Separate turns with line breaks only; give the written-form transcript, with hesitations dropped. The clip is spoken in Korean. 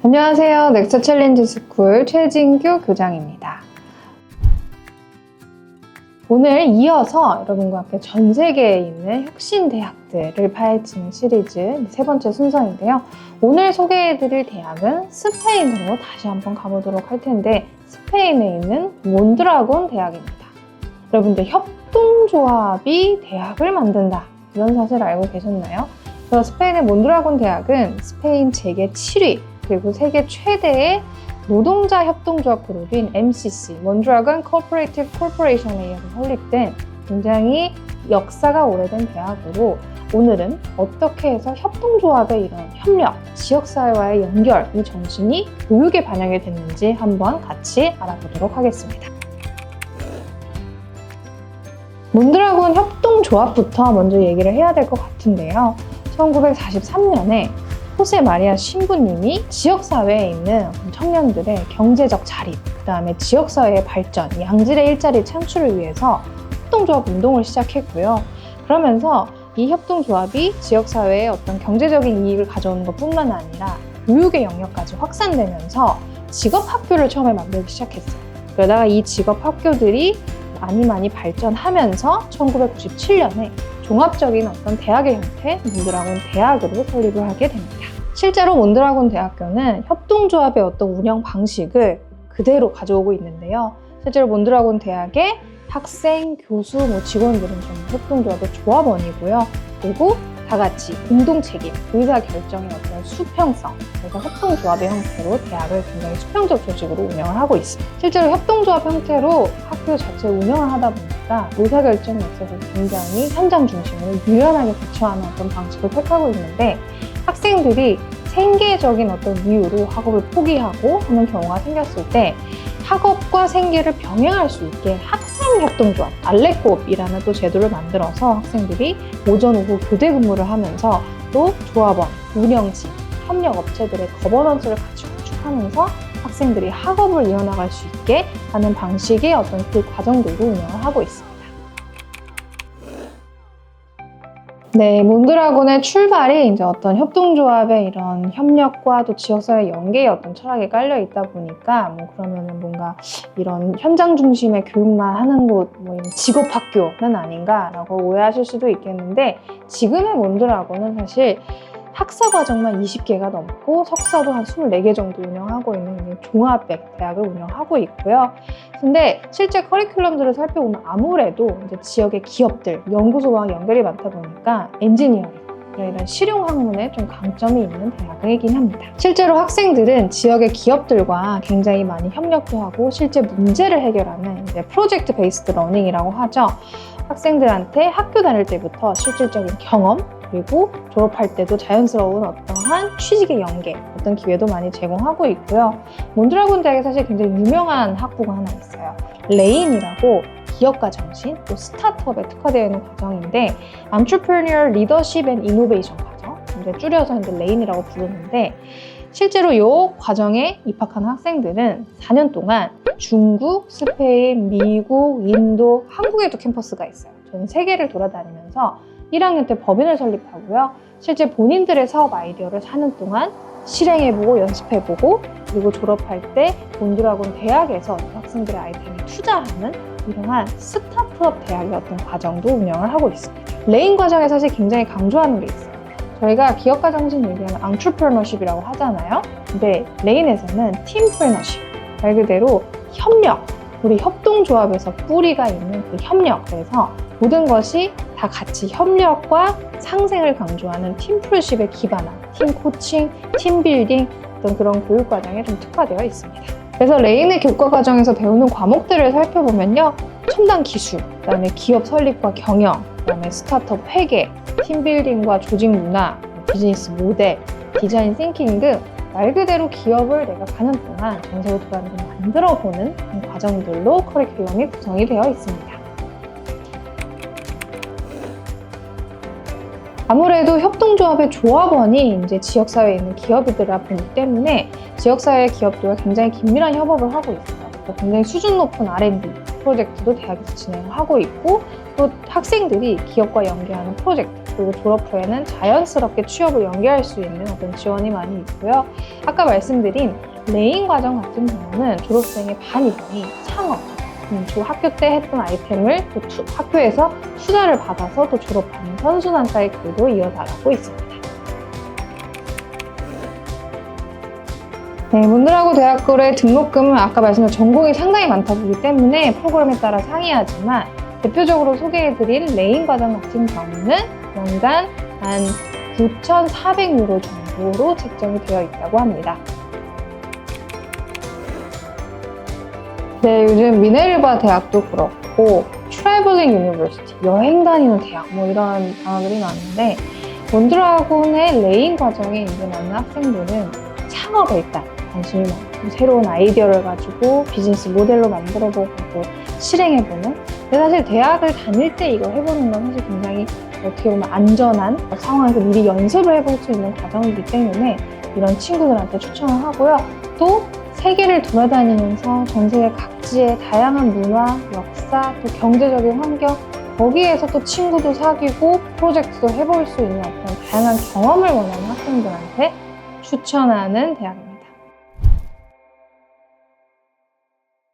안녕하세요. 넥스트 챌린지 스쿨 최진규 교장입니다. 오늘 이어서 여러분과 함께 전 세계에 있는 혁신 대학들을 파헤치는 시리즈 세 번째 순서인데요. 오늘 소개해드릴 대학은 스페인으로 다시 한번 가보도록 할 텐데, 스페인에 있는 몬드라곤 대학입니다. 여러분들 협동조합이 대학을 만든다, 이런 사실 알고 계셨나요? 스페인의 몬드라곤 대학은 스페인 세계 7위 그리고 세계 최대의 노동자 협동조합 그룹인 MCC, 몬드라곤 코퍼레이티브 코퍼레이션에 의해서 설립된 굉장히 역사가 오래된 대학으로, 오늘은 어떻게 해서 협동조합의 이런 협력, 지역사회와의 연결, 이 정신이 교육에 반영이 됐는지 한번 같이 알아보도록 하겠습니다. 몬드라곤 협동조합부터 먼저 얘기를 해야 될 것 같은데요. 1943년에 호세 마리아 신부님이 지역사회에 있는 청년들의 경제적 자립, 그 다음에 지역사회의 발전, 양질의 일자리 창출을 위해서 협동조합 운동을 시작했고요. 그러면서 이 협동조합이 지역사회에 어떤 경제적인 이익을 가져오는 것 뿐만 아니라 교육의 영역까지 확산되면서 직업학교를 처음에 만들기 시작했어요. 그러다가 이 직업학교들이 많이 발전하면서 1997년에 종합적인 어떤 대학의 형태, 몬드라곤 대학으로 설립을 하게 됩니다. 실제로 몬드라곤 대학교는 협동조합의 어떤 운영 방식을 그대로 가져오고 있는데요. 실제로 몬드라곤 대학의 학생, 교수, 직원들은 전부 협동조합의 조합원이고요. 그리고 다 같이 공동책임, 의사결정의 어떤 수평성, 그래서 협동조합의 형태로 대학을 굉장히 수평적 조직으로 운영을 하고 있습니다. 실제로 협동조합 형태로 학교 자체를 운영을 하다 보니까 의사결정에 있어서 굉장히 현장 중심으로 유연하게 대처하는 어떤 방식을 택하고 있는데, 학생들이 생계적인 어떤 이유로 학업을 포기하고 하는 경우가 생겼을 때 학업과 생계를 병행할 수 있게 학생협동조합, 알레코업이라는 또 제도를 만들어서 학생들이 오전, 오후 교대 근무를 하면서 또 조합원, 운영진, 협력업체들의 거버넌스를 같이 구축하면서 학생들이 학업을 이어나갈 수 있게 하는 방식의 어떤 그 과정들도 운영을 하고 있습니다. 네, 몬드라곤의 출발이 이제 어떤 협동조합의 이런 협력과 또 지역사회 연계의 어떤 철학에 깔려 있다 보니까 그러면은 뭔가 이런 현장 중심의 교육만 하는 곳, 이런 직업학교는 아닌가라고 오해하실 수도 있겠는데, 지금의 몬드라곤은 사실 학사과정만 20개가 넘고 석사도 한 24개 정도 운영하고 있는 종합백 대학을 운영하고 있고요. 근데 실제 커리큘럼들을 살펴보면 아무래도 이제 지역의 기업들, 연구소와 연결이 많다 보니까 엔지니어링, 이런 실용 학문에 좀 강점이 있는 대학이긴 합니다. 실제로 학생들은 지역의 기업들과 굉장히 많이 협력도 하고 실제 문제를 해결하는 이제 프로젝트 베이스드 러닝이라고 하죠. 학생들한테 학교 다닐 때부터 실질적인 경험, 그리고 졸업할 때도 자연스러운 어떠한 취직의 연계, 어떤 기회도 많이 제공하고 있고요. 몬드라곤 대학에 사실 굉장히 유명한 학부가 하나 있어요. 레인이라고 기업가 정신, 또 스타트업에 특화되어 있는 과정인데, Entrepreneurial Leadership and Innovation 과정, 이제 줄여서 이제 레인이라고 부르는데, 실제로 이 과정에 입학한 학생들은 4년 동안 중국, 스페인, 미국, 인도, 한국에도 캠퍼스가 있어요. 전 세계를 돌아다니면서 1학년 때 법인을 설립하고요. 실제 본인들의 사업 아이디어를 4년 동안 실행해보고 연습해보고, 그리고 졸업할 때 몬드라곤 대학에서 학생들의 아이템에 투자하는 이러한 스타트업 대학의 어떤 과정도 운영을 하고 있습니다. 레인 과정에 사실 굉장히 강조하는 게 있어요. 저희가 기업가 정신 얘기하면 entrepreneurship이라고 하잖아요. 근데 레인에서는 teampreneurship, 말 그대로 협력, 우리 협동조합에서 뿌리가 있는 그 협력, 그래서 모든 것이 다 같이 협력과 상생을 강조하는 팀프로십에 기반한 팀 코칭, 팀 빌딩, 어떤 그런 교육 과정에 좀 특화되어 있습니다. 그래서 레인의 교과 과정에서 배우는 과목들을 살펴보면요, 첨단 기술, 그다음에 기업 설립과 경영, 그다음에 스타트업 회계, 팀 빌딩과 조직 문화, 비즈니스 모델, 디자인 띵킹 등 말 그대로 기업을 내가 4년 동안 전세로 돌아다니면서 만들어보는 과정들로 커리큘럼이 구성이 되어 있습니다. 아무래도 협동조합의 조합원이 이제 지역사회에 있는 기업이들이라 보기 때문에 지역사회 기업들과 굉장히 긴밀한 협업을 하고 있어요. 굉장히 수준 높은 R&D 프로젝트도 대학에서 진행을 하고 있고, 또 학생들이 기업과 연계하는 프로젝트, 그리고 졸업 후에는 자연스럽게 취업을 연계할 수 있는 어떤 지원이 많이 있고요. 아까 말씀드린 레인 과정 같은 경우는 졸업생의 반 이상이 창업, 학교 때 했던 아이템을 또 학교에서 투자를 받아서 또 졸업하는 선순환 사이클도 이어나가고 있습니다. 네, 문드라고 대학교의 등록금은 아까 말씀드린 전공이 상당히 많다 보기 때문에 프로그램에 따라 상이하지만 대표적으로 소개해드린 레인 과정 같은 경우는 연간 한 9,400유로 정도로 책정이 되어 있다고 합니다. 네, 요즘 미네르바 대학도 그렇고 트래블링 유니버시티, 여행 다니는 대학 뭐 이런 단어들이 많은데 문드라곤의 레인 과정에 인정하는 학생들은 창업에 일단 관심이 많고 새로운 아이디어를 가지고 비즈니스 모델로 만들어보고 또 실행해보는. 근데 사실 대학을 다닐 때 이걸 해보는 건 사실 굉장히 어떻게 보면 안전한 상황에서 미리 연습을 해볼 수 있는 과정이기 때문에 이런 친구들한테 추천을 하고요. 또 세계를 돌아다니면서 전 세계 각지의 다양한 문화, 역사, 또 경제적인 환경, 거기에서 또 친구도 사귀고 프로젝트도 해볼 수 있는 어떤 다양한 경험을 원하는 학생들한테 추천하는 대학입니다.